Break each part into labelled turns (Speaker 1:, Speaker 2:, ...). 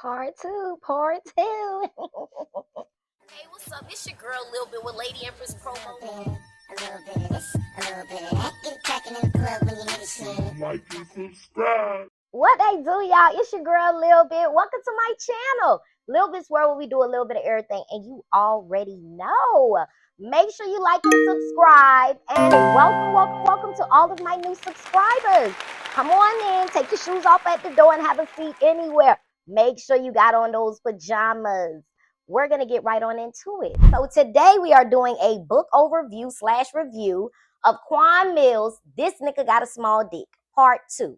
Speaker 1: Part two, part two.
Speaker 2: Hey, what's up? It's your girl, Lil Bit with Lady Empress promo.
Speaker 3: A little bit of this, a little bit of that. Get it cracking in the club when you hear the shit.
Speaker 4: Like and subscribe.
Speaker 1: What they do, y'all? It's your girl, Lil Bit. Welcome to my channel. Lil Bit's World, where we do a little bit of everything, and you already know. Make sure you like and subscribe, and welcome to all of my new subscribers. Come on in, take your shoes off at the door and have a seat anywhere. Make sure you got on those pajamas. We're going to get right on into it. So today we are doing a book overview / review of Quan Millz, This Nigga Got a Small Dick, part 2.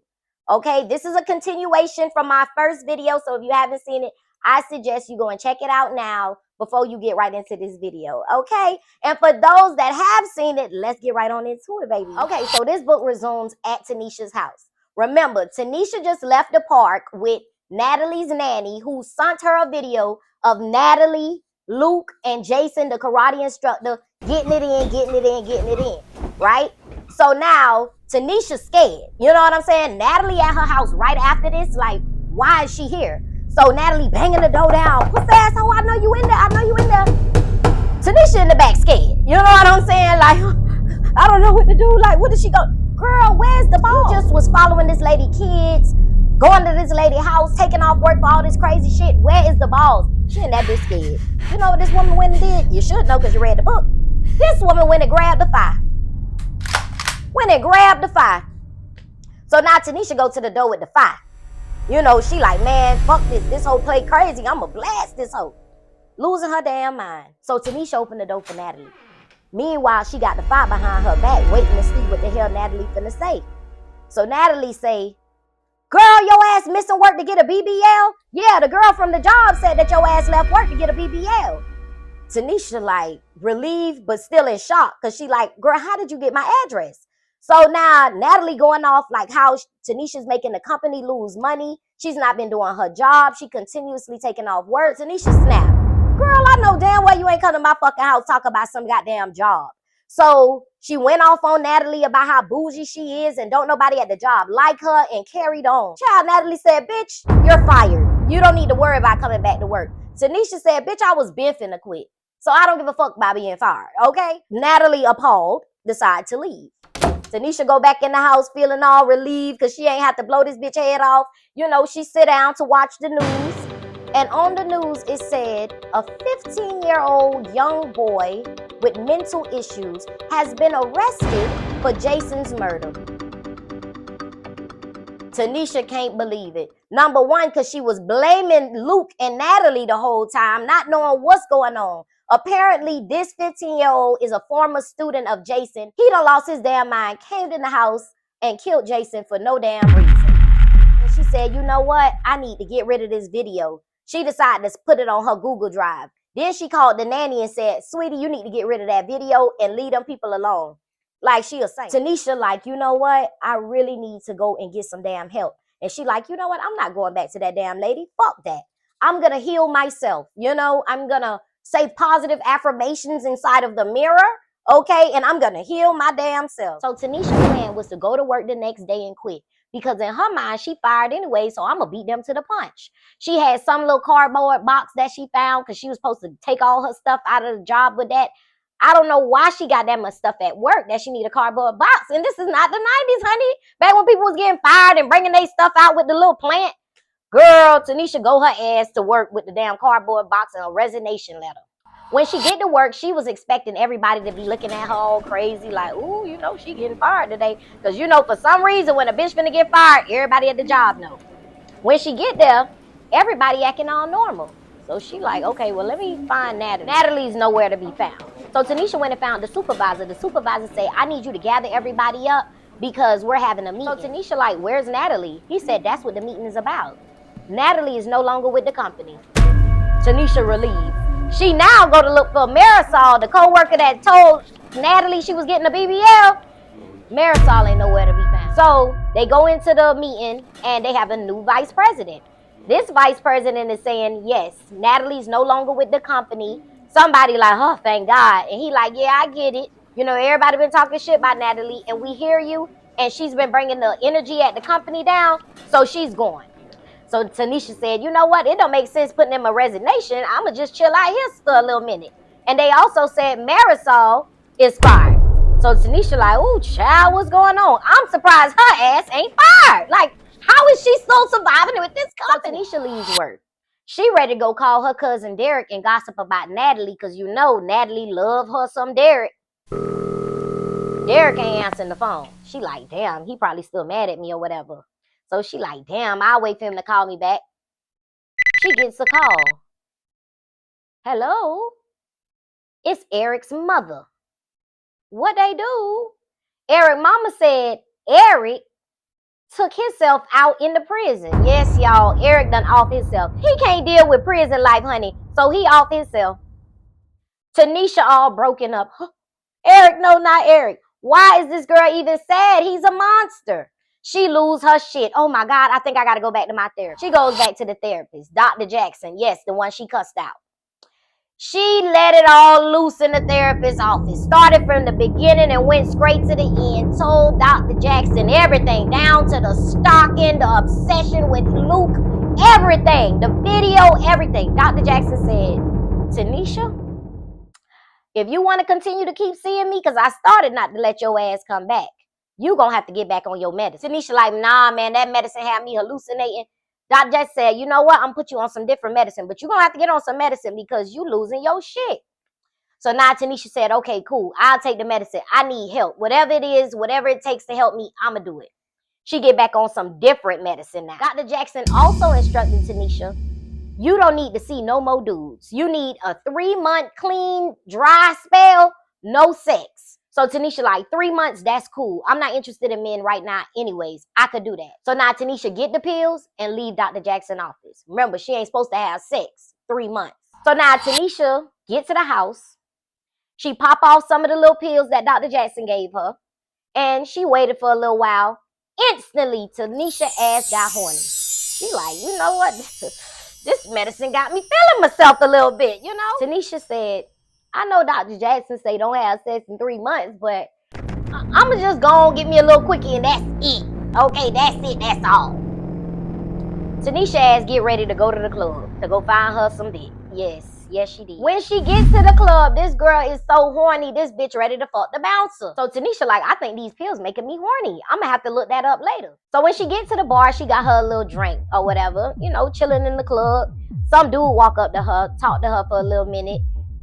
Speaker 1: Okay, this is a continuation from my first video, so if you haven't seen it, I suggest you go and check it out now before you get right into this video, okay? And for those that have seen it, let's get right on into it, baby. Okay, so this book resumes at Tanisha's house. Remember, Tanisha just left the park with Natalie's nanny, who sent her a video of Natalie, Luke, and Jason, the karate instructor, getting it in, right? So now Tanisha's scared. You know what I'm saying? Natalie at her house right after this, like, why is she here? So Natalie banging the door down. Pussy asshole, I know you in there. Tanisha in the back scared. You know what I'm saying? Like, I don't know what to do. Like, what did she go? Girl, where's the ball? You just was following this lady kids, going to this lady house, taking off work for all this crazy shit. Where is the balls? She ain't that bitch scared. You know what this woman went and did? You should know because you read the book. This woman went and grabbed the fire. So now Tanisha go to the door with the fire. You know, she like, man, fuck this. This hoe play crazy. I'ma blast this hoe. Losing her damn mind. So Tanisha opened the door for Natalie. Meanwhile, she got the fire behind her back, waiting to see what the hell Natalie finna say. So Natalie say, girl, your ass missing work to get a BBL? Yeah, the girl from the job said that your ass left work to get a BBL. Tanisha like relieved but still in shock because she like, girl, how did you get my address? So now Natalie going off like how Tanisha's making the company lose money. She's not been doing her job. She continuously taking off work. Tanisha snapped. Girl, I know damn well you ain't come to my fucking house talk about some goddamn job. So she went off on Natalie about how bougie she is and don't nobody at the job like her and carried on. Child, Natalie said, bitch, you're fired. You don't need to worry about coming back to work. Tanisha said, bitch, I was been finna quit. So I don't give a fuck about being fired, okay? Natalie, appalled, decided to leave. Tanisha go back in the house feeling all relieved because she ain't have to blow this bitch head off. You know, she sit down to watch the news. And on the news, it said a 15-year-old young boy with mental issues has been arrested for Jason's murder. Tanisha can't believe it. Number one, because she was blaming Luke and Natalie the whole time, not knowing what's going on. Apparently, this 15-year-old is a former student of Jason. He done lost his damn mind, came in the house, and killed Jason for no damn reason. And she said, you know what? I need to get rid of this video. She decided to put it on her Google Drive. Then she called the nanny and said, sweetie, you need to get rid of that video and leave them people alone. Like she a saint. Tanisha like, you know what? I really need to go and get some damn help. And she like, you know what? I'm not going back to that damn lady. Fuck that. I'm going to heal myself. You know, I'm going to say positive affirmations inside of the mirror. Okay. And I'm going to heal my damn self. So Tanisha's plan was to go to work the next day and quit. Because in her mind, she fired anyway, so I'm going to beat them to the punch. She had some little cardboard box that she found because she was supposed to take all her stuff out of the job with that. I don't know why she got that much stuff at work that she need a cardboard box. And this is not the 90s, honey. Back when people was getting fired and bringing their stuff out with the little plant. Girl, Tanisha go her ass to work with the damn cardboard box and a resignation letter. When she get to work, she was expecting everybody to be looking at her all crazy, like, ooh, you know, she getting fired today. Because, you know, for some reason, when a bitch finna get fired, everybody at the job know. When she get there, everybody acting all normal. So she like, okay, well, let me find Natalie. Natalie's nowhere to be found. So Tanisha went and found the supervisor. The supervisor said, I need you to gather everybody up because we're having a meeting. So Tanisha like, where's Natalie? He said, that's what the meeting is about. Natalie is no longer with the company. Tanisha relieved. She now go to look for Marisol, the co-worker that told Natalie she was getting a BBL. Marisol ain't nowhere to be found. So they go into the meeting and they have a new vice president. This vice president is saying, yes, Natalie's no longer with the company. Somebody like, oh, thank God. And he like, yeah, I get it. You know, everybody been talking shit about Natalie and we hear you. And she's been bringing the energy at the company down. So she's going. So Tanisha said, you know what? It don't make sense putting him a resignation. I'ma just chill out here for a little minute. And they also said Marisol is fired. So Tanisha like, ooh, child, what's going on? I'm surprised her ass ain't fired. Like, how is she still surviving with this company? So Tanisha leaves work. She ready to go call her cousin Derek and gossip about Natalie, because you know Natalie love her some Derek. Derek ain't answering the phone. She like, damn, he probably still mad at me or whatever. So she like, damn, I'll wait for him to call me back. She gets a call. Hello? It's Eric's mother. What they do? Eric mama said Eric took himself out in the prison. Yes, y'all, Eric done off himself. He can't deal with prison life, honey, so he off himself. Tanisha all broken up. Eric, no, not Eric. Why is this girl even sad? He's a monster. She lose her shit. Oh my God, I think I gotta go back to my therapist. She goes back to the therapist, Dr. Jackson. Yes, the one she cussed out. She let it all loose in the therapist's office. Started from the beginning and went straight to the end. Told Dr. Jackson everything, down to the stalking, the obsession with Luke, everything, the video, everything. Dr. Jackson said, Tanisha, if you want to continue to keep seeing me, because I started not to let your ass come back, you gonna have to get back on your medicine. Tanisha like, nah, man, that medicine had me hallucinating. Dr. Jackson said, you know what? I'm gonna put you on some different medicine, but you're gonna have to get on some medicine because you losing your shit. So now Tanisha said, okay, cool. I'll take the medicine. I need help. Whatever it is, whatever it takes to help me, I'm gonna do it. She get back on some different medicine now. Dr. Jackson also instructed Tanisha, you don't need to see no more dudes. You need a 3-month clean, dry spell, no sex. So Tanisha like, 3 months, that's cool. I'm not interested in men right now anyways. I could do that. So now Tanisha get the pills and leave Dr. Jackson's office. Remember, she ain't supposed to have sex 3 months. So now Tanisha get to the house. She pop off some of the little pills that Dr. Jackson gave her. And she waited for a little while. Instantly, Tanisha ass got horny. She like, you know what? This medicine got me feeling myself a little bit, you know? Tanisha said, I know Dr. Jackson say don't have sex in 3 months, but I'ma just go and get me a little quickie and that's it. Okay, that's it, that's all. Tanisha ass get ready to go to the club to go find her some dick. Yes, she did. When she gets to the club, this girl is so horny, this bitch ready to fuck the bouncer. So Tanisha like, I think these pills making me horny. I'ma have to look that up later. So when she gets to the bar, she got her a little drink or whatever, you know, chilling in the club. Some dude walk up to her, talk to her for a little minute.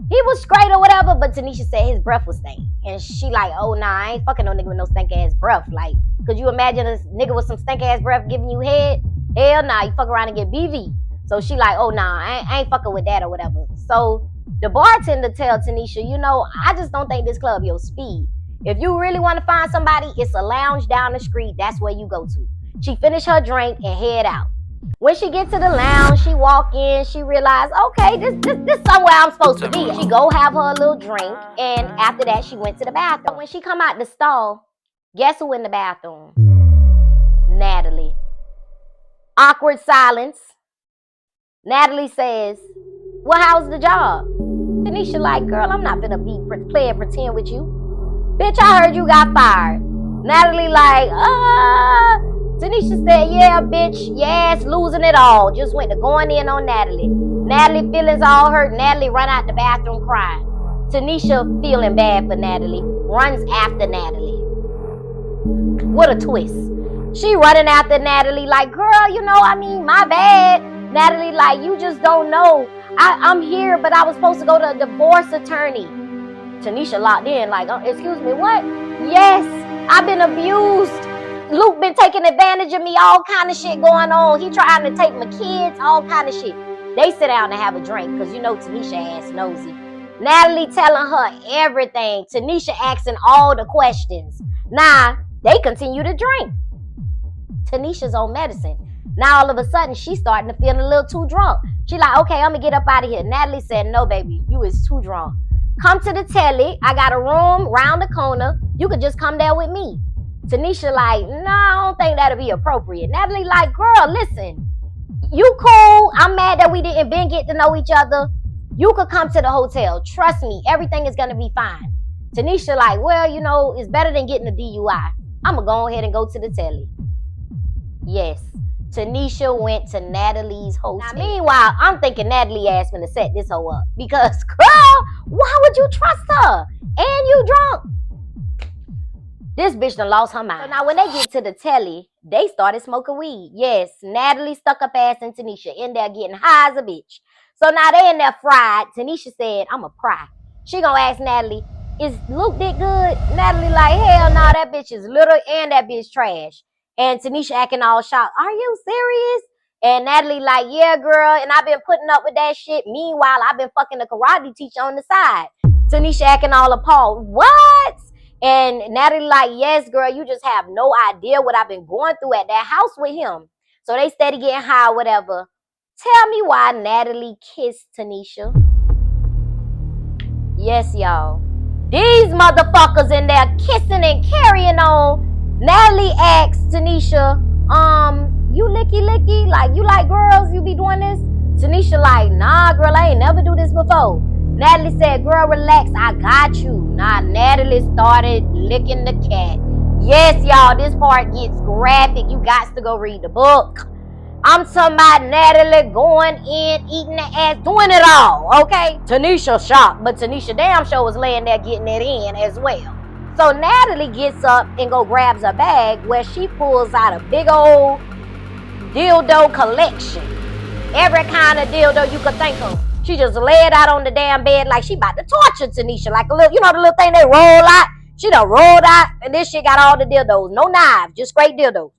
Speaker 1: He was straight or whatever, but Tanisha said his breath was stank. And she like, oh, nah, I ain't fucking no nigga with no stank ass breath. Like, could you imagine a nigga with some stank ass breath giving you head? Hell nah, you fuck around and get BV. So she like, oh, nah, I ain't fucking with that or whatever. So the bartender tell Tanisha, you know, I just don't think this club your speed. If you really want to find somebody, it's a lounge down the street. That's where you go to. She finish her drink and head out. When she get to the lounge, she walk in, she realize, okay, this somewhere I'm supposed to be. She go have her a little drink, and after that, she went to the bathroom. When she come out the stall, guess who in the bathroom? Natalie. Awkward silence. Natalie says, well, how's the job? Tanisha like, girl, I'm not gonna be playing pretend with you. Bitch, I heard you got fired. Natalie like, Tanisha said, yeah, bitch, your ass losing it all. Just went to going in on Natalie. Natalie feelings all hurt. Natalie run out the bathroom crying. Tanisha feeling bad for Natalie. Runs after Natalie. What a twist. She running after Natalie like, girl, you know, I mean, my bad. Natalie like, you just don't know. I'm here, but I was supposed to go to a divorce attorney. Tanisha locked in like, excuse me, what? Yes, I've been abused. Luke been taking advantage of me, all kind of shit going on. He trying to take my kids, all kind of shit. They sit down and have a drink because you know Tanisha ass nosy. Natalie telling her everything. Tanisha asking all the questions. Now, they continue to drink. Tanisha's on medicine. Now, all of a sudden, she's starting to feel a little too drunk. She like, okay, I'm going to get up out of here. Natalie said, no, baby, you is too drunk. Come to the telly. I got a room round the corner. You could just come there with me. Tanisha like, no, I don't think that'll be appropriate. Natalie like, girl, listen, you cool. I'm mad that we didn't been get to know each other. You could come to the hotel. Trust me, everything is going to be fine. Tanisha like, well, you know, it's better than getting a DUI. I'm going to go ahead and go to the telly. Yes. Tanisha went to Natalie's hotel. Now, meanwhile, I'm thinking Natalie asked me to set this hoe up. Because, girl, why would you trust her? And you drunk. This bitch done lost her mind. So now when they get to the telly, they started smoking weed. Yes, Natalie stuck up ass in Tanisha in there getting high as a bitch. So now they in there fried. Tanisha said, I'ma pry. She gonna ask Natalie, is Luke dick good? Natalie like, hell no, that bitch is little and that bitch trash. And Tanisha acting all shocked. Are you serious? And Natalie like, yeah, girl, and I've been putting up with that shit. Meanwhile, I've been fucking the karate teacher on the side. Tanisha acting all appalled. What? And Natalie like, yes, girl, you just have no idea what I've been going through at that house with him. So they steady getting high, whatever. Tell me why Natalie kissed Tanisha. Yes, y'all. These motherfuckers in there kissing and carrying on. Natalie asks Tanisha, you licky? Like, you like girls? You be doing this? Tanisha like, nah, girl, I ain't never do this before. Natalie said, girl, relax, I got you. Now, Natalie started licking the cat. Yes, y'all, this part gets graphic. You got to go read the book. I'm talking about Natalie going in, eating the ass, doing it all, okay? Tanisha shocked, but Tanisha damn sure was laying there getting it in as well. So Natalie gets up and go grabs a bag where she pulls out a big old dildo collection. Every kind of dildo you could think of. She just laid out on the damn bed like she about to torture Tanisha. Like a little, you know the little thing they roll out? She done rolled out and this shit got all the dildos. No knives, just straight dildos.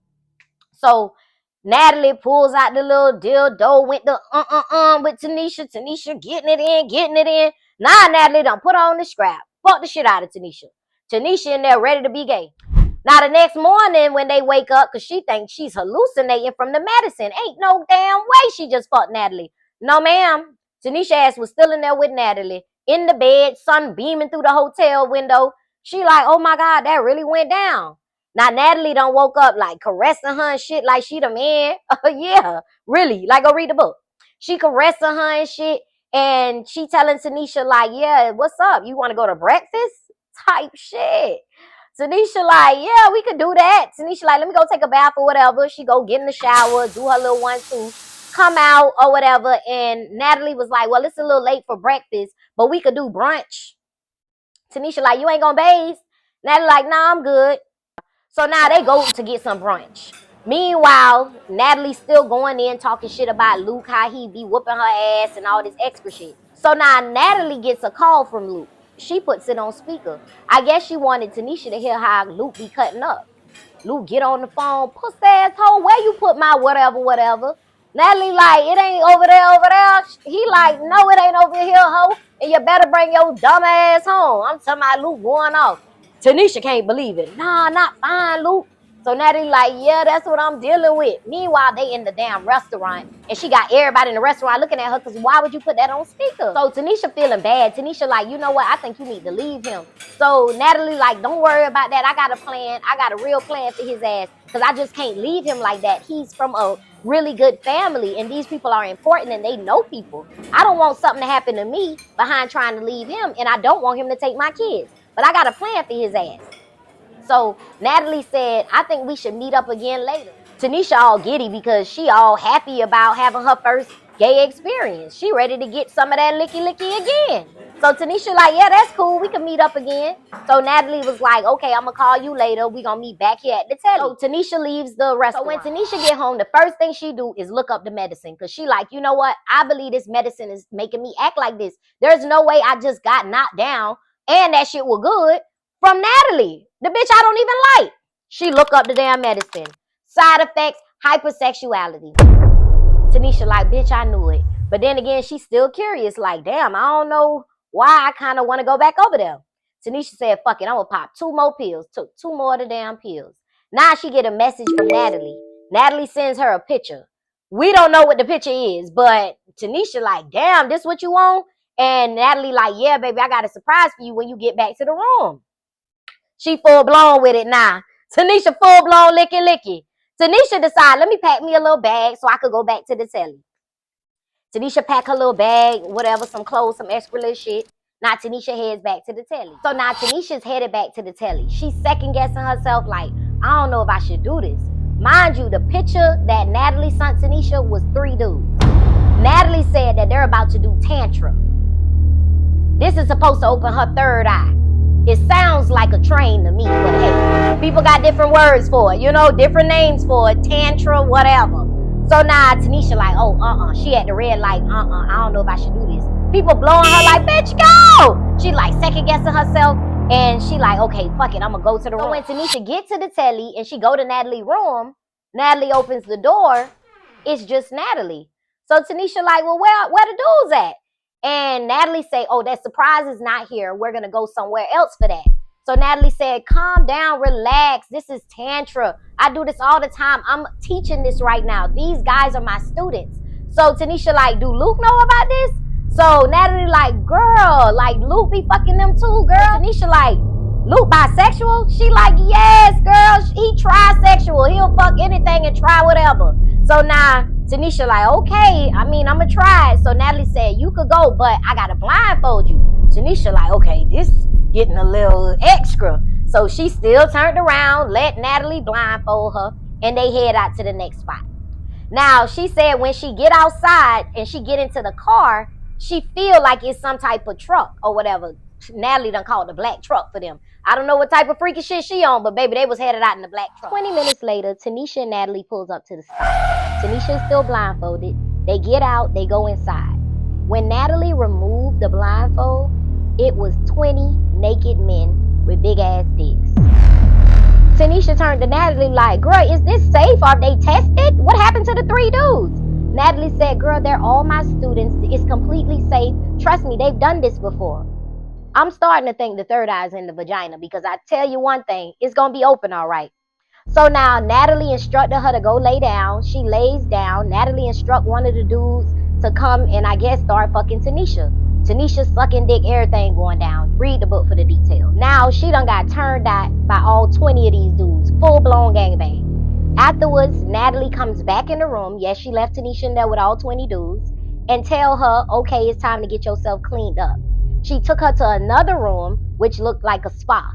Speaker 1: So Natalie pulls out the little dildo, went to with Tanisha. Tanisha getting it in. Now Natalie done put on the scrap. Fuck the shit out of Tanisha. Tanisha in there ready to be gay. Now the next morning when they wake up, because she thinks she's hallucinating from the medicine. Ain't no damn way she just fucked Natalie. No ma'am. Tanisha ass was still in there with Natalie. In the bed, sun beaming through the hotel window. She like, oh my God, that really went down. Now Natalie done woke up like caressing her and shit like she the man. Yeah, really. Like go read the book. She caressing her and shit. And she telling Tanisha like, yeah, what's up? You want to go to breakfast? Type shit. Tanisha like, yeah, we could do that. Tanisha like, let me go take a bath or whatever. She go get in the shower, do her little 1-2, come out or whatever. And Natalie was like, well, it's a little late for breakfast, but we could do brunch. Tanisha like, you ain't gonna bathe? Natalie like, nah, I'm good. So now they go to get some brunch. Meanwhile, Natalie's still going in talking shit about Luke, how he be whooping her ass and all this extra shit. So now Natalie gets a call from Luke. She puts it on speaker. I guess she wanted Tanisha to hear how Luke be cutting up. Luke get on the phone, pussy asshole, where you put my whatever? Natalie like, it ain't over there. He like, no, it ain't over here, hoe. And you better bring your dumb ass home. I'm talking about Luke going off. Tanisha can't believe it. Nah, not fine, Luke. So Natalie like, yeah, that's what I'm dealing with. Meanwhile, they in the damn restaurant. And she got everybody in the restaurant looking at her because why would you put that on speaker? So Tanisha feeling bad. Tanisha like, you know what? I think you need to leave him. So Natalie like, don't worry about that. I got a plan. I got a real plan for his ass because I just can't leave him like that. He's from a really good family and these people are important and they know people. I don't want something to happen to me behind trying to leave him and I don't want him to take my kids. But I got a plan for his ass. So Natalie said, I think we should meet up again later. Tanisha all giddy because she all happy about having her first gay experience. She ready to get some of that licky again. So Tanisha like, yeah, that's cool. We can meet up again. So Natalie was like, okay, I'm going to call you later. We going to meet back here at the telly. So Tanisha leaves the restaurant. So when Tanisha get home, the first thing she do is look up the medicine. Because she like, you know what? I believe this medicine is making me act like this. There's no way I just got knocked down and that shit was good from Natalie, the bitch I don't even like. She look up the damn medicine. Side effects, hypersexuality. Tanisha like, bitch, I knew it. But then again, she's still curious. Like, damn, I don't know why I kind of want to go back over there. Tanisha said, fuck it, I'm going to pop 2 more pills. Took 2 more of the damn pills. Now she get a message from Natalie. Natalie sends her a picture. We don't know what the picture is, but Tanisha like, damn, this what you want? And Natalie like, yeah, baby, I got a surprise for you when you get back to the room. She full blown with it now. Tanisha full blown licky. Tanisha decide, let me pack me a little bag so I could go back to the telly. Tanisha pack her little bag, whatever, some clothes, some extra little shit. Now Tanisha heads back to the telly. So now Tanisha's headed back to the telly. She's second guessing herself like, I don't know if I should do this. Mind you, the picture that Natalie sent Tanisha was 3 dudes. Natalie said that they're about to do tantra. This is supposed to open her third eye. It sounds like a train to me, but hey, people got different words for it, different names for it, tantra, whatever. So now Tanisha like, she at the red light, I don't know if I should do this. People blowing her like, bitch, go! She like second guessing herself, and she like, okay, fuck it, I'm gonna go to the room. So when Tanisha get to the telly and she go to Natalie's room, Natalie opens the door, it's just Natalie. So Tanisha like, well, where the dudes at? And Natalie say, oh, that surprise is not here. We're going to go somewhere else for that. So Natalie said, calm down, relax. This is tantra. I do this all the time. I'm teaching this right now. These guys are my students. So Tanisha like, do Luke know about this? So Natalie like, girl, like Luke be fucking them too, girl. Tanisha like, Luke bisexual? She like, yes, girl. He trisexual. He'll fuck anything and try whatever. So now Tanisha like, okay, I'm going to try it. So Natalie said, you could go, but I got to blindfold you. Tanisha like, okay, this getting a little extra. So she still turned around, let Natalie blindfold her, and they head out to the next spot. Now, she said when she get outside and she get into the car, she feel like it's some type of truck or whatever. Natalie done called the black truck for them. I don't know what type of freaky shit she on, but baby, they was headed out in the black truck. 20 minutes later, Tanisha and Natalie pulls up to the spot. Tanisha is still blindfolded. They get out, they go inside. When Natalie removed the blindfold, it was 20 naked men with big ass dicks. Tanisha turned to Natalie like, girl, is this safe? Are they tested? What happened to the 3 dudes? Natalie said, girl, they're all my students. It's completely safe. Trust me, they've done this before. I'm starting to think the third eye's in the vagina because I tell you one thing, it's going to be open all right. So now Natalie instructed her to go lay down. She lays down. Natalie instructed one of the dudes to come and I guess start fucking Tanisha. Tanisha sucking dick, everything going down. Read the book for the details. Now she done got turned out by all 20 of these dudes. Full blown gangbang. Afterwards, Natalie comes back in the room. Yes, she left Tanisha in there with all 20 dudes. And tell her, okay, it's time to get yourself cleaned up. She took her to another room, which looked like a spa.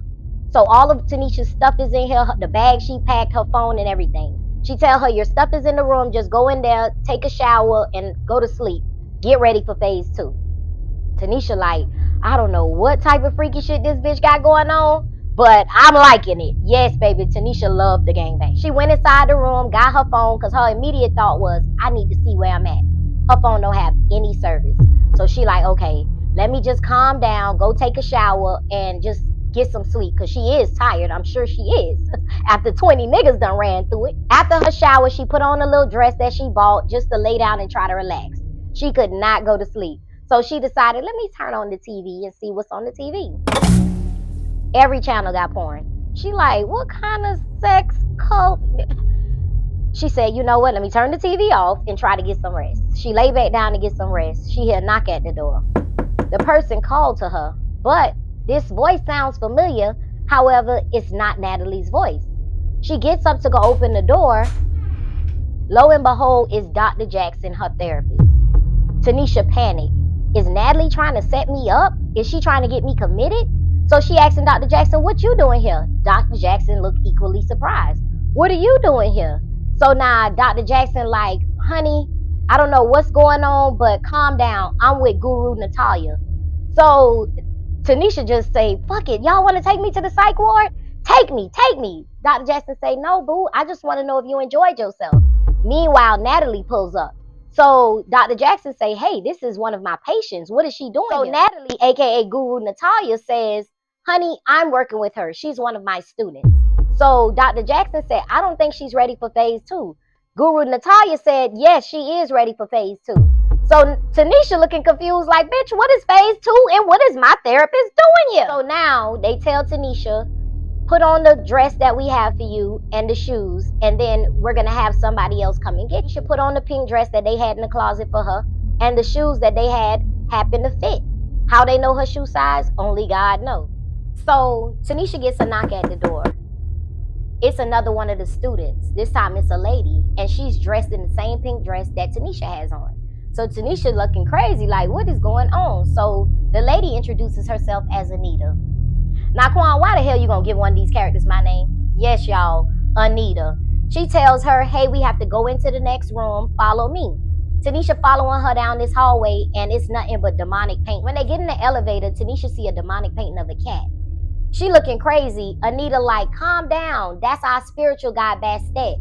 Speaker 1: So all of Tanisha's stuff is in here, the bag she packed, her phone and everything. She tell her, your stuff is in the room, just go in there, take a shower, and go to sleep. Get ready for phase 2. Tanisha like, I don't know what type of freaky shit this bitch got going on, but I'm liking it. Yes, baby, Tanisha loved the gangbang. She went inside the room, got her phone, because her immediate thought was, I need to see where I'm at. Her phone don't have any service. So she like, okay, let me just calm down, go take a shower, and just get some sleep, because she is tired. I'm sure she is. After 20 niggas done ran through it. After her shower, she put on a little dress that she bought just to lay down and try to relax. She could not go to sleep. So she decided, let me turn on the TV and see what's on the TV. Every channel got porn. She like, what kind of sex cult? She said, you know what, let me turn the TV off and try to get some rest. She lay back down to get some rest. She heard a knock at the door. The person called to her, but this voice sounds familiar. However, it's not Natalie's voice. She gets up to go open the door. Lo and behold, it's Dr. Jackson, her therapist. Tanisha panicked. Is Natalie trying to set me up? Is she trying to get me committed? So she asking Dr. Jackson, what you doing here? Dr. Jackson looked equally surprised. What are you doing here? So now Dr. Jackson like, honey, I don't know what's going on, but calm down. I'm with Guru Natalia. So Tanisha just say, fuck it. Y'all want to take me to the psych ward? Take me. Dr. Jackson say, no, boo. I just want to know if you enjoyed yourself. Meanwhile, Natalie pulls up. So Dr. Jackson say, hey, this is one of my patients. What is she doing here? Natalie, aka Guru Natalia, says, honey, I'm working with her. She's one of my students. So Dr. Jackson said, I don't think she's ready for phase 2. Guru Natalia said, yes, she is ready for phase 2. So Tanisha looking confused like, bitch, what is phase 2 and what is my therapist doing here? So now they tell Tanisha, put on the dress that we have for you and the shoes, and then we're going to have somebody else come and get you. She put on the pink dress that they had in the closet for her, and the shoes that they had happened to fit. How they know her shoe size? Only God knows. So Tanisha gets a knock at the door. It's another one of the students. This time it's a lady, and she's dressed in the same pink dress that Tanisha has on. So Tanisha looking crazy, like, what is going on? So the lady introduces herself as Anita. Now, Quan, why the hell you gonna give one of these characters my name? Yes, y'all, Anita. She tells her, hey, we have to go into the next room. Follow me. Tanisha following her down this hallway, and it's nothing but demonic paint. When they get in the elevator, Tanisha see a demonic painting of a cat. She looking crazy. Anita like, calm down. That's our spiritual guy, Bastet.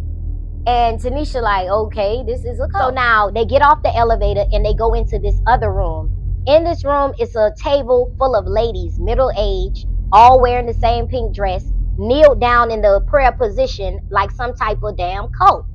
Speaker 1: And Tanisha like, okay, this is a code. So now they get off the elevator and they go into this other room. In this room, it's a table full of ladies, middle age, all wearing the same pink dress, kneeled down in the prayer position like some type of damn cult.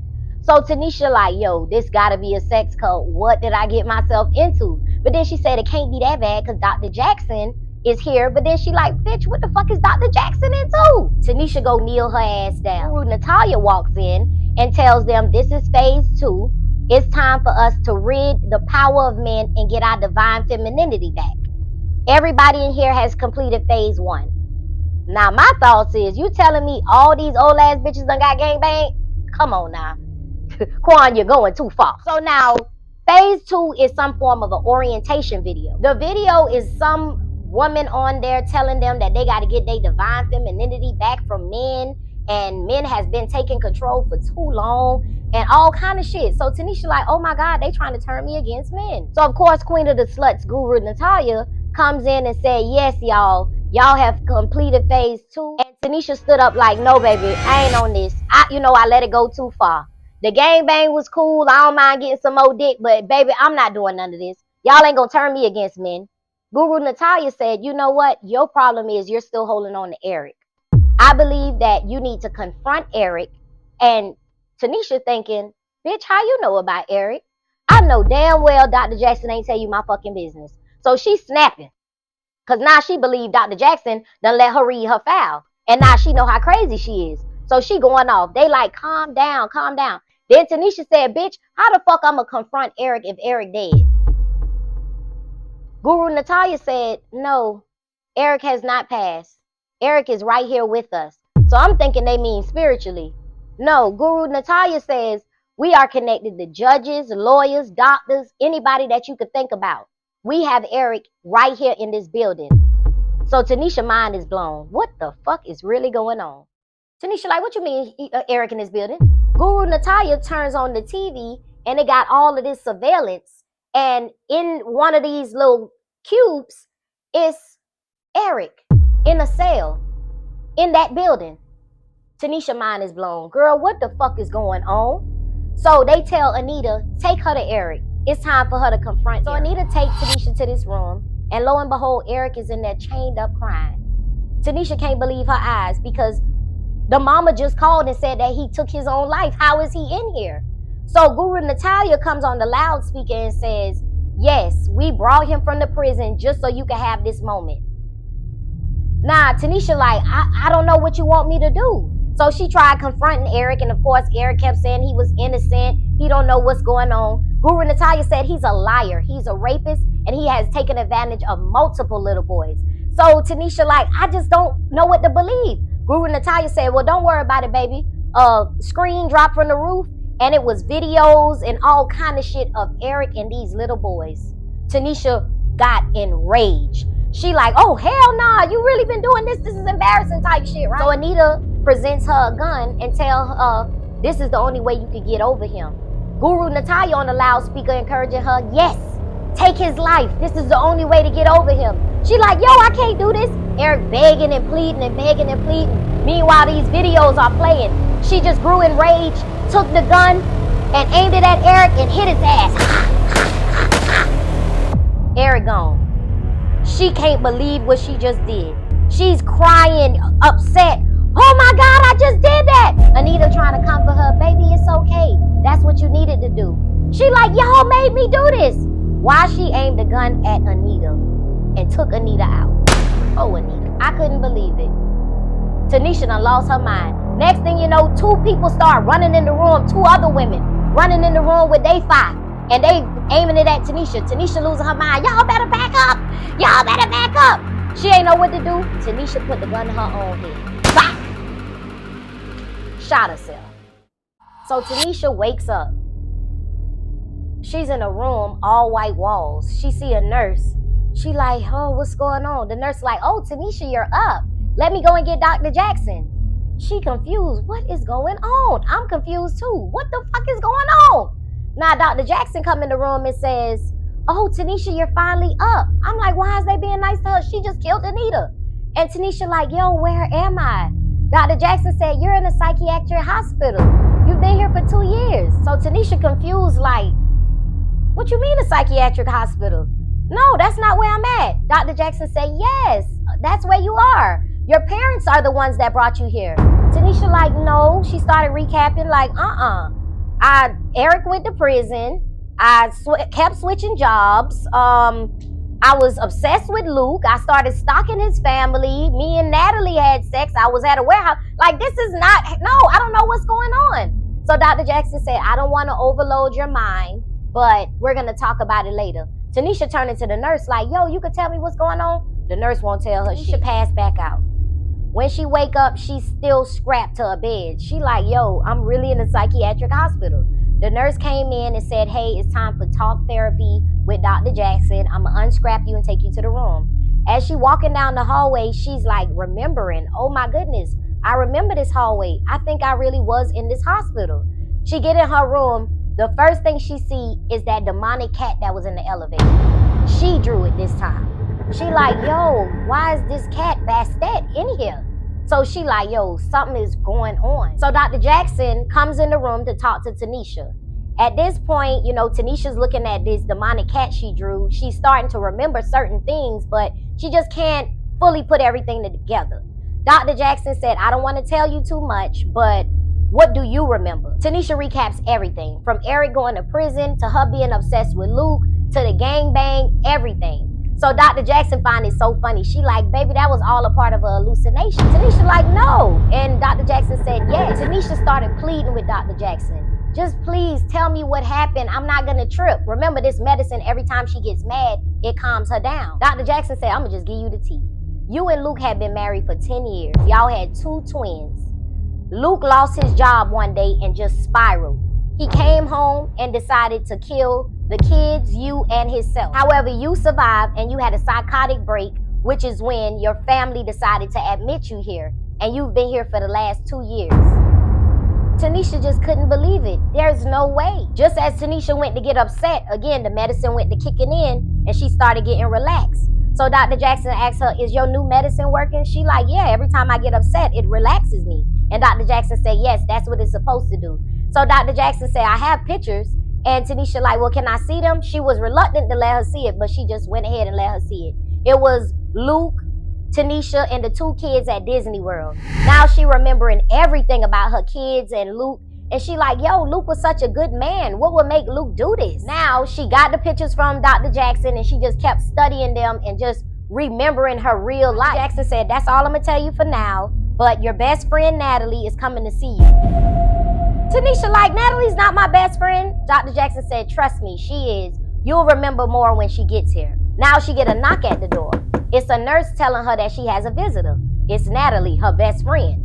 Speaker 1: So Tanisha like, yo, this gotta be a sex cult. What did I get myself into? But then she said it can't be that bad because Dr. Jackson is here. But then she like, bitch, what the fuck is Dr. Jackson into? Tanisha go kneel her ass down. Guru Natalia walks in and tells them this is phase 2. It's time for us to rid the power of men and get our divine femininity back. Everybody in here has completed phase 1. Now my thoughts is, you telling me all these old ass bitches done got gangbanged? Come on now. Quan, you're going too far. So now, phase 2 is some form of an orientation video. The video is some woman on there telling them that they got to get their divine femininity back from men, and men has been taking control for too long, and all kind of shit. So Tanisha like, oh my God, they trying to turn me against men. So of course, Queen of the Sluts, Guru Natalia, comes in and said, yes, y'all have completed phase 2. And Tanisha stood up like, no, baby, I ain't on this. I let it go too far. The gangbang was cool. I don't mind getting some more dick, but baby, I'm not doing none of this. Y'all ain't gonna turn me against men. Guru Natalia said, you know what? Your problem is you're still holding on to Eric. I believe that you need to confront Eric. And Tanisha thinking, bitch, how you know about Eric? I know damn well Dr. Jackson ain't tell you my fucking business. So she's snapping. Because now she believe Dr. Jackson done let her read her file. And now she know how crazy she is. So she going off. They like, calm down, calm down. Then Tanisha said, bitch, how the fuck I'm going to confront Eric if Eric dead? Guru Natalia said, no, Eric has not passed. Eric is right here with us. So I'm thinking they mean spiritually. No, Guru Natalia says, we are connected to judges, lawyers, doctors, anybody that you could think about. We have Eric right here in this building. So Tanisha's mind is blown. What the fuck is really going on? Tanisha like, what you mean Eric in this building? Guru Natalia turns on the TV and they got all of this surveillance. And in one of these little cubes is Eric in a cell in that building. Tanisha's mind is blown. Girl, what the fuck is going on? So they tell Anita, take her to Eric. It's time for her to confront Eric. So Anita takes Tanisha to this room, and lo and behold, Eric is in there chained up crying. Tanisha can't believe her eyes because the mama just called and said that he took his own life. How is he in here? So Guru Natalia comes on the loudspeaker and says, yes, we brought him from the prison just so you can have this moment. Nah, Tanisha like, I don't know what you want me to do. So she tried confronting Eric, and of course Eric kept saying he was innocent. He don't know what's going on. Guru Natalia said he's a liar. He's a rapist, and he has taken advantage of multiple little boys. So Tanisha like, I just don't know what to believe. Guru Natalia said, well, don't worry about it, baby. Screen dropped from the roof, and it was videos and all kind of shit of Eric and these little boys. Tanisha got enraged. She like, oh, hell nah, you really been doing this? This is embarrassing type shit, right? So Anita presents her a gun and tell her this is the only way you can get over him. Guru Natalia on the loudspeaker encouraging her, yes, take his life. This is the only way to get over him. She like, yo, I can't do this. Eric begging and pleading and begging and pleading. Meanwhile, these videos are playing. She just grew enraged, took the gun and aimed it at Eric and hit his ass. Eric gone. She can't believe what she just did. She's crying, upset. Oh my God, I just did that. Anita trying to comfort her, baby, it's okay. That's what you needed to do. She like, y'all made me do this. Why she aimed the gun at Anita and took Anita out. Oh, Anita, I couldn't believe it. Tanisha done lost her mind. Next thing you know, 2 people start running in the room, 2 other women running in the room with they fight. And they aiming it at Tanisha. Tanisha losing her mind. Y'all better back up. Y'all better back up. She ain't know what to do. Tanisha put the gun in her own head. Bop! Shot herself. So Tanisha wakes up. She's in a room, all white walls. She see a nurse. She like, oh, what's going on? The nurse like, oh, Tanisha, you're up. Let me go and get Dr. Jackson. She confused. What is going on? I'm confused too. What the fuck is going on? Now, Dr. Jackson come in the room and says, oh, Tanisha, you're finally up. I'm like, why is they being nice to her? She just killed Anita. And Tanisha like, yo, where am I? Dr. Jackson said, you're in a psychiatric hospital. You've been here for 2 years. So Tanisha confused like, what you mean a psychiatric hospital? No, that's not where I'm at. Dr. Jackson said, yes, that's where you are. Your parents are the ones that brought you here. Tanisha like, no. She started recapping like, Eric went to prison. I kept switching jobs. I was obsessed with Luke. I started stalking his family. Me and Natalie had sex. I was at a warehouse. Like, this is not, no, I don't know what's going on. So Dr. Jackson said, I don't want to overload your mind, but we're going to talk about it later. Tanisha turned into the nurse like, yo, you could tell me what's going on? The nurse won't tell her. She should pass back out. When she wake up, she's still strapped to her bed. She like, yo, I'm really in a psychiatric hospital. The nurse came in and said, hey, it's time for talk therapy with Dr. Jackson. I'm going to unstrap you and take you to the room. As she walking down the hallway, she's like remembering, oh my goodness, I remember this hallway. I think I really was in this hospital. She get in her room. The first thing she see is that demonic cat that was in the elevator. She drew it this time. She like, yo, why is this cat Bastet in here? So she like, yo, something is going on. So Dr. Jackson comes in the room to talk to Tanisha. At this point, you know, Tanisha's looking at this demonic cat she drew. She's starting to remember certain things, but she just can't fully put everything together. Dr. Jackson said, I don't want to tell you too much, but what do you remember? Tanisha recaps everything, from Eric going to prison, to her being obsessed with Luke, to the gangbang, everything. So Dr. Jackson find it so funny. She like, baby, that was all a part of a hallucination. Tanisha like, no. And Dr. Jackson said, yes. Tanisha started pleading with Dr. Jackson. Just please tell me what happened. I'm not gonna trip. Remember, this medicine, every time she gets mad, it calms her down. Dr. Jackson said, I'm gonna just give you the tea. You and Luke had been married for 10 years. Y'all had 2 twins. Luke lost his job one day and just spiraled. He came home and decided to kill the kids, you, and himself. However, you survived and you had a psychotic break, which is when your family decided to admit you here. And you've been here for the last 2 years. Tanisha just couldn't believe it. There's no way. Just as Tanisha went to get upset, again, the medicine went to kicking in and she started getting relaxed. So Dr. Jackson asked her, is your new medicine working? She like, yeah, every time I get upset, it relaxes me. And Dr. Jackson said, yes, that's what it's supposed to do. So Dr. Jackson said, I have pictures. And Tanisha like, well, can I see them? She was reluctant to let her see it, but she just went ahead and let her see it. It was Luke, Tanisha, and the 2 kids at Disney World. Now she remembering everything about her kids and Luke. And she like, yo, Luke was such a good man. What would make Luke do this? Now she got the pictures from Dr. Jackson and she just kept studying them and just remembering her real life. Jackson said, that's all I'm gonna tell you for now, but your best friend Natalie is coming to see you. Tanisha like, Natalie's not my best friend. Dr. Jackson said, trust me, she is. You'll remember more when she gets here. Now she get a knock at the door. It's a nurse telling her that she has a visitor. It's Natalie, her best friend.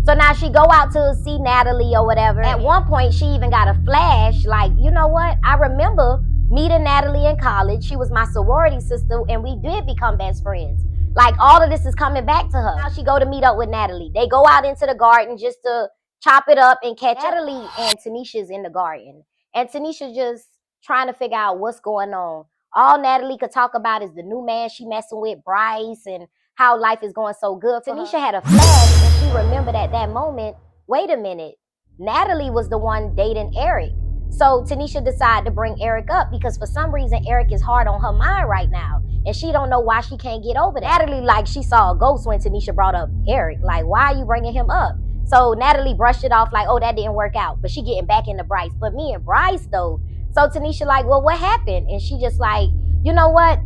Speaker 1: So now she go out to see Natalie or whatever. At one point, she even got a flash like, you know what? I remember meeting Natalie in college. She was my sorority sister and we did become best friends. Like, all of this is coming back to her. Now she go to meet up with Natalie. They go out into the garden just to chop it up and catch Natalie and Tanisha's in the garden. And Tanisha just trying to figure out what's going on. All Natalie could talk about is the new man she messing with, Bryce, and how life is going so good. Tanisha had a flash and she remembered at that moment, wait a minute, Natalie was the one dating Eric. So Tanisha decided to bring Eric up because for some reason Eric is hard on her mind right now. And she don't know why she can't get over that. Natalie, like, she saw a ghost when Tanisha brought up Eric. Like, why are you bringing him up? So Natalie brushed it off like, oh, that didn't work out. But she getting back into Bryce. But me and Bryce, though. So Tanisha like, well, what happened? And she just like, you know what?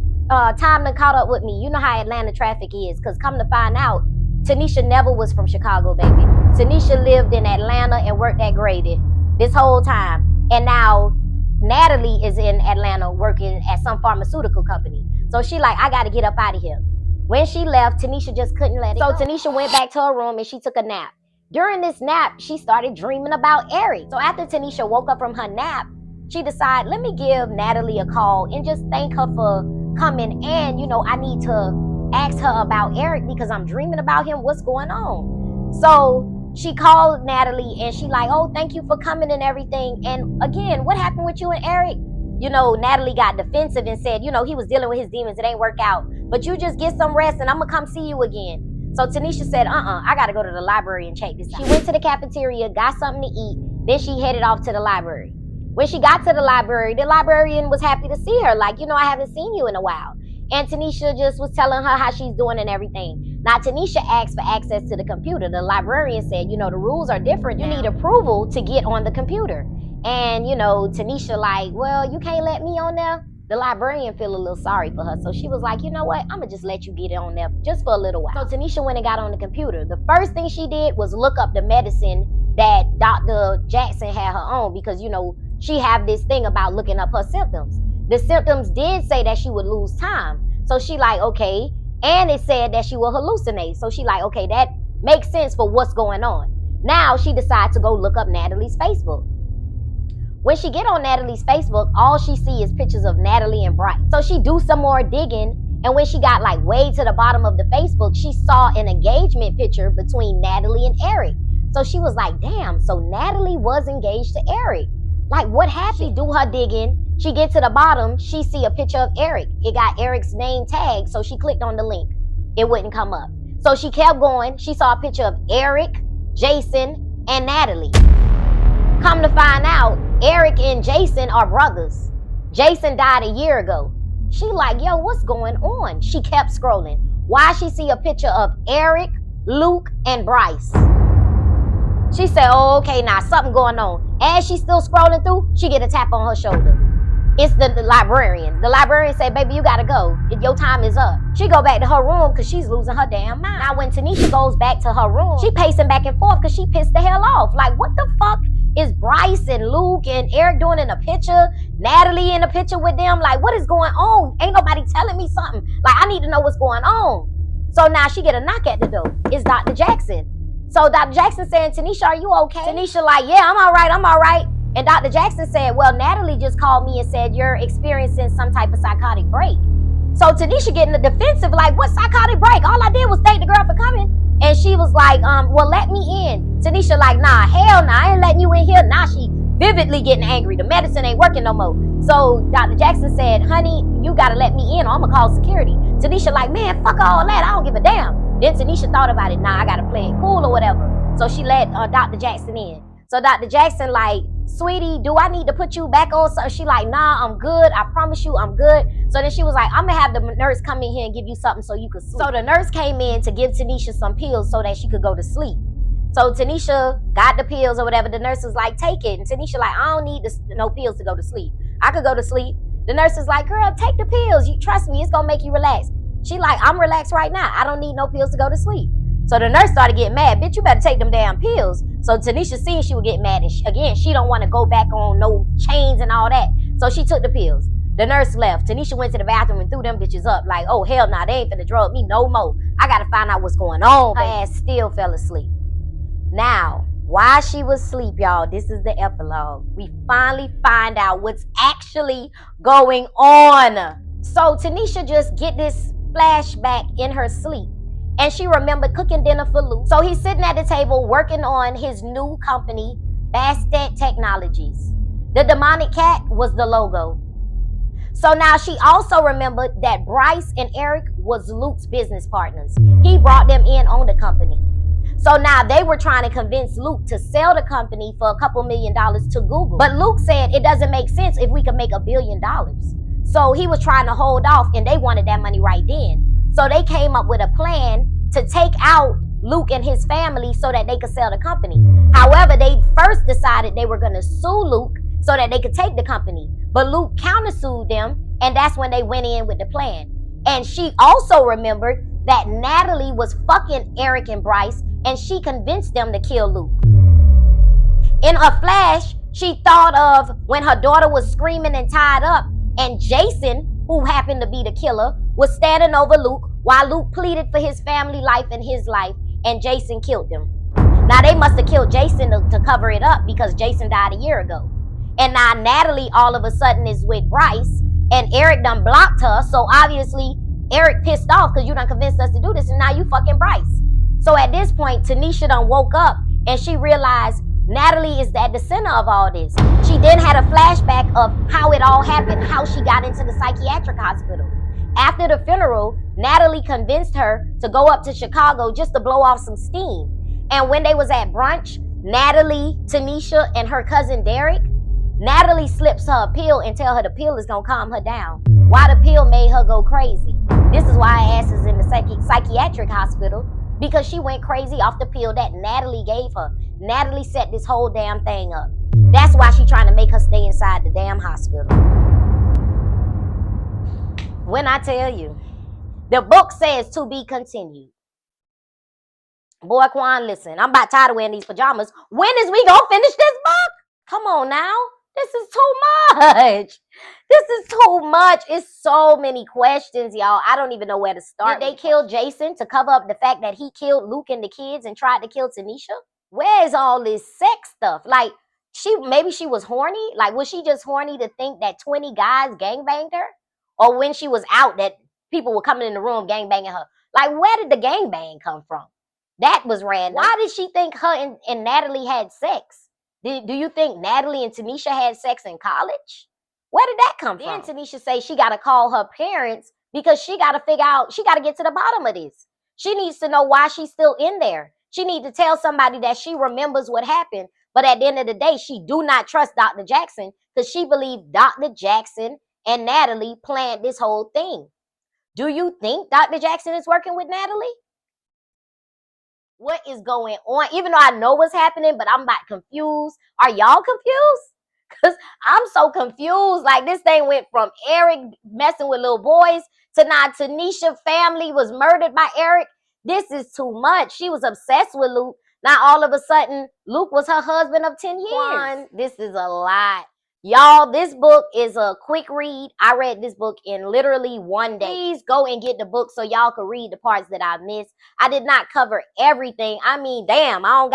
Speaker 1: Time done caught up with me. You know how Atlanta traffic is. Because come to find out, Tanisha never was from Chicago, baby. Tanisha lived in Atlanta and worked at Grady this whole time. And now Natalie is in Atlanta working at some pharmaceutical company. So she like, I got to get up out of here. When she left, Tanisha just couldn't let it go. So Tanisha went back to her room and she took a nap. During this nap, she started dreaming about Eric. So after Tanisha woke up from her nap, she decided, let me give Natalie a call and just thank her for coming. And, you know, I need to ask her about Eric because I'm dreaming about him. What's going on? So she called Natalie and she like, oh, thank you for coming and everything. And again, what happened with you and Eric? You know, Natalie got defensive and said, you know, he was dealing with his demons. It ain't work out. But you just get some rest and I'm going to come see you again. So Tanisha said, I got to go to the library and check this out. She went to the cafeteria, got something to eat. Then she headed off to the library. When she got to the librarian was happy to see her. Like, you know, I haven't seen you in a while. And Tanisha just was telling her how she's doing and everything. Now, Tanisha asked for access to the computer. The librarian said, you know, the rules are different. You need approval to get on the computer. And, you know, Tanisha like, well, you can't let me on there. The librarian feel a little sorry for her. So she was like, you know what? I'm going to just let you get on there just for a little while. So Tanisha went and got on the computer. The first thing she did was look up the medicine that Dr. Jackson had her on because, you know, she have this thing about looking up her symptoms. The symptoms did say that she would lose time. So she like, okay. And it said that she will hallucinate. So she like, okay, that makes sense for what's going on. Now she decides to go look up Natalie's Facebook. When she get on Natalie's Facebook, all she see is pictures of Natalie and Bryce. So she do some more digging. And when she got like way to the bottom of the Facebook, she saw an engagement picture between Natalie and Eric. So she was like, damn, so Natalie was engaged to Eric. Like, what happened? She do her digging. She get to the bottom. She see a picture of Eric. It got Eric's name tagged. So she clicked on the link. It wouldn't come up. So she kept going. She saw a picture of Eric, Jason, and Natalie. Come to find out, Eric and Jason are brothers. Jason died a year ago. She like, yo, what's going on? She kept scrolling. Why she see a picture of Eric, Luke, and Bryce? She said, oh, okay, now something going on. As she's still scrolling through, she get a tap on her shoulder. It's the librarian. The librarian said, baby, you gotta go. Your time is up. She go back to her room because she's losing her damn mind. Now, when Tanisha goes back to her room, she pacing back and forth because she pissed the hell off. Like, what the fuck is Bryce and Luke and Eric doing in a picture? Natalie in a picture with them? Like, what is going on? Ain't nobody telling me something. Like, I need to know what's going on. So now she get a knock at the door. It's Dr. Jackson. So Dr. Jackson saying, Tanisha, are you okay? Tanisha like, yeah, I'm all right. And Dr. Jackson said, well, Natalie just called me and said you're experiencing some type of psychotic break. So Tanisha getting the defensive, like, what psychotic break? All I did was thank the girl for coming. And she was like, well, let me in. Tanisha like, nah, hell nah, I ain't letting you in here. Now she vividly getting angry. The medicine ain't working no more. So Dr. Jackson said, honey, you gotta let me in or I'm gonna call security. Tanisha like, man, fuck all that. I don't give a damn. Then Tanisha thought about it. Nah, I gotta play it cool or whatever. So she let Dr. Jackson in. So Dr. Jackson like, sweetie, do I need to put you back on? So she like, nah, I'm good. I promise you I'm good. So then she was like, I'm gonna have the nurse come in here and give you something so you could sleep. So the nurse came in to give Tanisha some pills so that she could go to sleep. So Tanisha got the pills or whatever. The nurse was like, take it. And Tanisha like, I don't need no pills to go to sleep. I could go to sleep. The nurse is like, girl, take the pills. You trust me, it's gonna make you relax. She like, I'm relaxed right now. I don't need no pills to go to sleep. So the nurse started getting mad. Bitch, you better take them damn pills. So Tanisha seen she would get mad. And she don't want to go back on no chains and all that. So she took the pills. The nurse left. Tanisha went to the bathroom and threw them bitches up. Like, oh, hell nah, they ain't finna drug me no more. I got to find out what's going on. Her ass still fell asleep. Now, while she was asleep, y'all, this is the epilogue. We finally find out what's actually going on. So Tanisha just get this flashback in her sleep. And she remembered cooking dinner for Luke. So he's sitting at the table working on his new company, Bastet Technologies. The demonic cat was the logo. So now she also remembered that Bryce and Eric was Luke's business partners. He brought them in on the company. So now they were trying to convince Luke to sell the company for a couple $1 million to Google. But Luke said it doesn't make sense if we could make $1 billion. So he was trying to hold off and they wanted that money right then. So they came up with a plan to take out Luke and his family so that they could sell the company. However, they first decided they were going to sue Luke so that they could take the company. But Luke countersued them, and that's when they went in with the plan. And she also remembered that Natalie was fucking Eric and Bryce, and she convinced them to kill Luke. In a flash, she thought of when her daughter was screaming and tied up, and Jason, who happened to be the killer, was standing over Luke while Luke pleaded for his family life and his life, and Jason killed them. Now, they must have killed Jason to cover it up because Jason died a year ago. And now Natalie all of a sudden is with Bryce, and Eric done blocked her, so obviously Eric pissed off because you done convinced us to do this, and now you fucking Bryce. So at this point, Tanisha done woke up, and she realized Natalie is at the center of all this. She then had a flashback of how it all happened, how she got into the psychiatric hospital. After the funeral, Natalie convinced her to go up to Chicago just to blow off some steam. And when they was at brunch, Natalie, Tanisha, and her cousin Derek, Natalie slips her a pill and tell her the pill is gonna calm her down. Why the pill made her go crazy. This is why her ass is in the psychiatric hospital, because she went crazy off the pill that Natalie gave her. Natalie set this whole damn thing up. That's why she trying to make her stay inside the damn hospital. When I tell you, the book says to be continued. Boy, Quan, listen, I'm about tired of wearing these pajamas. When is we gonna finish this book? Come on now. This is too much. This is too much. It's so many questions, y'all. I don't even know where to start. Did they kill Jason to cover up the fact that he killed Luke and the kids and tried to kill Tanisha? Where is all this sex stuff? Like, maybe she was horny? Like, was she just horny to think that 20 guys gangbanged her? Or when she was out that people were coming in the room gangbanging her? Like, where did the gangbang come from? That was random. Why did she think her and Natalie had sex? Do you think Natalie and Tanisha had sex in college? Where did that come from? Then Tanisha say she got to call her parents because she got to figure out, she got to get to the bottom of this. She needs to know why she's still in there. She needs to tell somebody that she remembers what happened. But at the end of the day, she do not trust Dr. Jackson because she believed Dr. Jackson and Natalie planned this whole thing. Do you think Dr. Jackson is working with Natalie? What is going on? Even though I know what's happening, but I'm about confused. Are y'all confused? Because I'm so confused. Like, this thing went from Eric messing with little boys to now Tanisha family was murdered by Eric. This is too much. She was obsessed with Luke. Now all of a sudden, Luke was her husband of 10 years. Quan, this is a lot. Y'all, this book is a quick read. I read this book in literally one day. Please go and get the book so y'all can read the parts that I missed. I did not cover everything. I mean, damn, I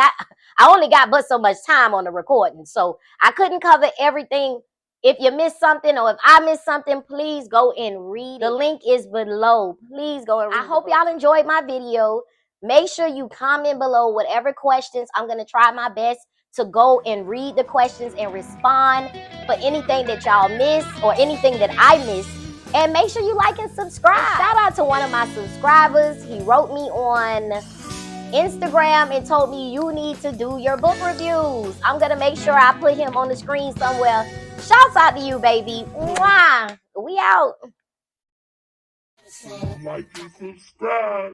Speaker 1: only got but so much time on the recording. So I couldn't cover everything. If you missed something or if I missed something, please go and read it. The link is below. Please go and read it. I hope y'all enjoyed my video. Make sure you comment below whatever questions. I'm going to try my best to go and read the questions and respond for anything that y'all miss or anything that I miss. And make sure you like and subscribe. And shout out to one of my subscribers. He wrote me on Instagram and told me you need to do your book reviews. I'm going to make sure I put him on the screen somewhere. Shouts out to you, baby. Mwah. We out.
Speaker 4: Like and subscribe.